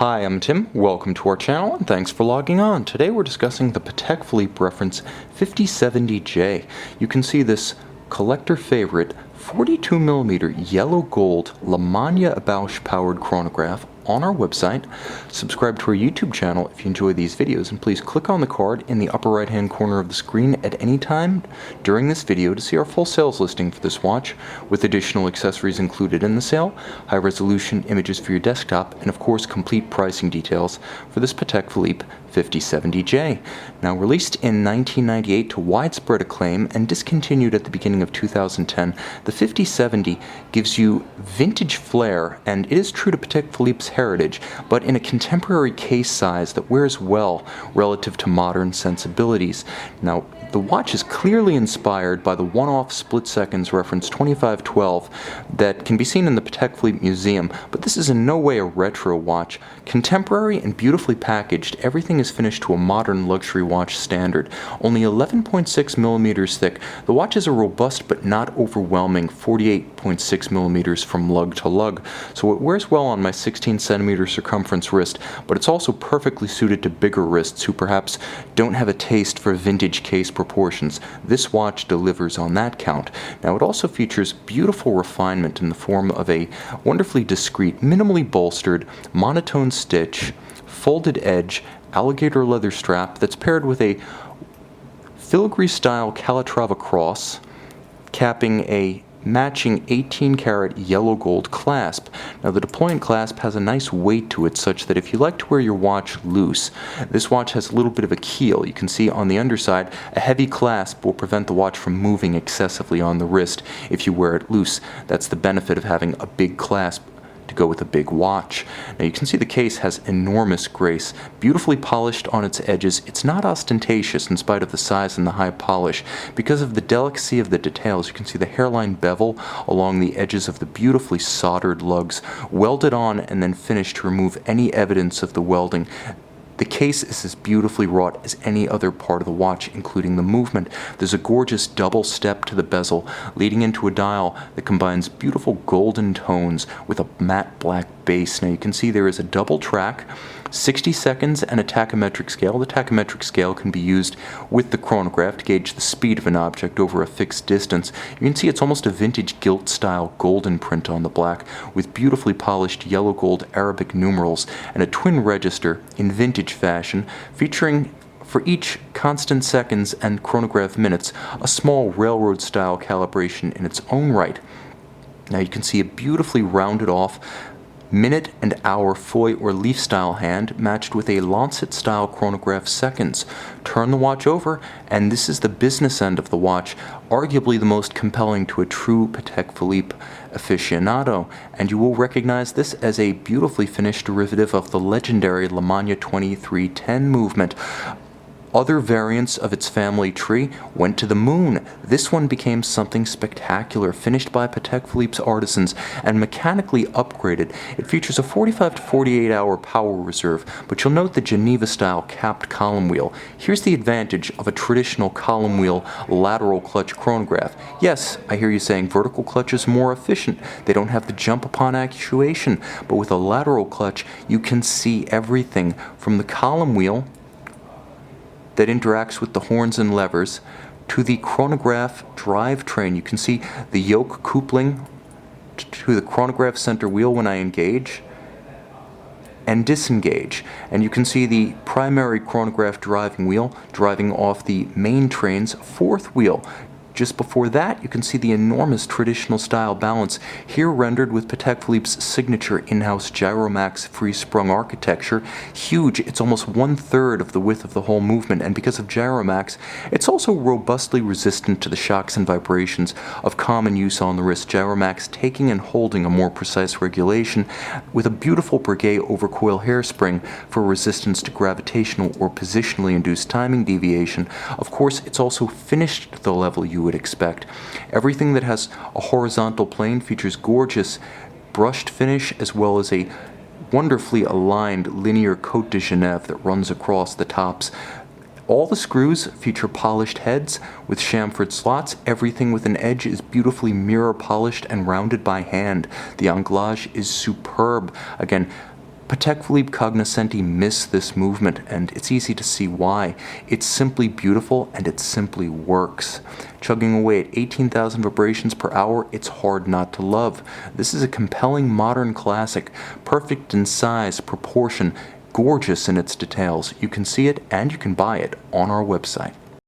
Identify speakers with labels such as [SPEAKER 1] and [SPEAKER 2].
[SPEAKER 1] Hi, I'm Tim. Welcome to our channel and thanks for logging on. Today we're discussing the Patek Philippe reference 5070J. You can see this collector favorite 42mm yellow gold La Manna Bausch powered chronograph on our website. Subscribe to our YouTube channel if you enjoy these videos, and please click on the card in the upper right hand corner of the screen at any time during this video to see our full sales listing for this watch, with additional accessories included in the sale, high resolution images for your desktop, and of course complete pricing details for this Patek Philippe 5070J. Now released in 1998 to widespread acclaim and discontinued at the beginning of 2010, the 5070 gives you vintage flair, and it is true to Patek Philippe's heritage, but in a contemporary case size that wears well relative to modern sensibilities. Now, the watch is clearly inspired by the one-off split seconds reference 2512 that can be seen in the Patek Philippe Museum, but this is in no way a retro watch. Contemporary and beautifully packaged, everything is finished to a modern luxury watch standard. Only 11.6 millimeters thick, the watch is a robust but not overwhelming 48.6 millimeters from lug to lug, so it wears well on my 16 centimeter circumference wrist, but it's also perfectly suited to bigger wrists who perhaps don't have a taste for vintage case proportions. This watch delivers on that count. Now, it also features beautiful refinement in the form of a wonderfully discreet, minimally bolstered, monotone stitch, folded edge, alligator leather strap that's paired with a filigree style Calatrava cross, capping a matching 18-karat yellow gold clasp. Now, the deployant clasp has a nice weight to it, such that if you like to wear your watch loose, this watch has a little bit of a keel. You can see on the underside, a heavy clasp will prevent the watch from moving excessively on the wrist if you wear it loose. That's the benefit of having a big clasp to go with a big watch. Now, you can see the case has enormous grace, beautifully polished on its edges. It's not ostentatious in spite of the size and the high polish. Because of the delicacy of the details, you can see the hairline bevel along the edges of the beautifully soldered lugs, welded on and then finished to remove any evidence of the welding. The case is as beautifully wrought as any other part of the watch, including the movement. There's a gorgeous double step to the bezel, leading into a dial that combines beautiful golden tones with a matte black base. Now, you can see there is a double track, 60 seconds, and a tachymetric scale. The tachymetric scale can be used with the chronograph to gauge the speed of an object over a fixed distance. You can see it's almost a vintage gilt-style golden print on the black, with beautifully polished yellow gold Arabic numerals and a twin register in vintage fashion, featuring for each constant seconds and chronograph minutes a small railroad-style calibration in its own right. Now, you can see a beautifully rounded off minute and hour foy or leaf style hand matched with a lancet style chronograph seconds. Turn the watch over, and this is the business end of the watch, arguably the most compelling to a true Patek Philippe aficionado, and you will recognize this as a beautifully finished derivative of the legendary La Manna 2310 movement. Other variants of its family tree went to the moon. This one became something spectacular, finished by Patek Philippe's artisans and mechanically upgraded. It features a 45 to 48 hour power reserve, but you'll note the Geneva-style capped column wheel. Here's the advantage of a traditional column wheel lateral clutch chronograph. Yes, I hear you saying vertical clutch is more efficient. They don't have the jump upon actuation, but with a lateral clutch, you can see everything from the column wheel that interacts with the horns and levers to the chronograph drivetrain. You can see the yoke coupling to the chronograph center wheel when I engage and disengage, and you can see the primary chronograph driving wheel driving off the main train's fourth wheel. Just before that, you can see the enormous traditional style balance, here rendered with Patek Philippe's signature in-house Gyromax free-sprung architecture. Huge, it's almost 1/3 of the width of the whole movement, and because of Gyromax, it's also robustly resistant to the shocks and vibrations of common use on the wrist. Gyromax taking and holding a more precise regulation with a beautiful Breguet overcoil hairspring for resistance to gravitational or positionally induced timing deviation. Of course, it's also finished to the level you would expect. Everything that has a horizontal plane features gorgeous brushed finish, as well as a wonderfully aligned linear Côte de Genève that runs across the tops. All the screws feature polished heads with chamfered slots. Everything with an edge is beautifully mirror polished and rounded by hand. The anglage is superb. Again, Patek Philippe Cognoscenti miss this movement, and it's easy to see why. It's simply beautiful, and it simply works. Chugging away at 18,000 vibrations per hour, it's hard not to love. This is a compelling modern classic, perfect in size, proportion, gorgeous in its details. You can see it and you can buy it on our website.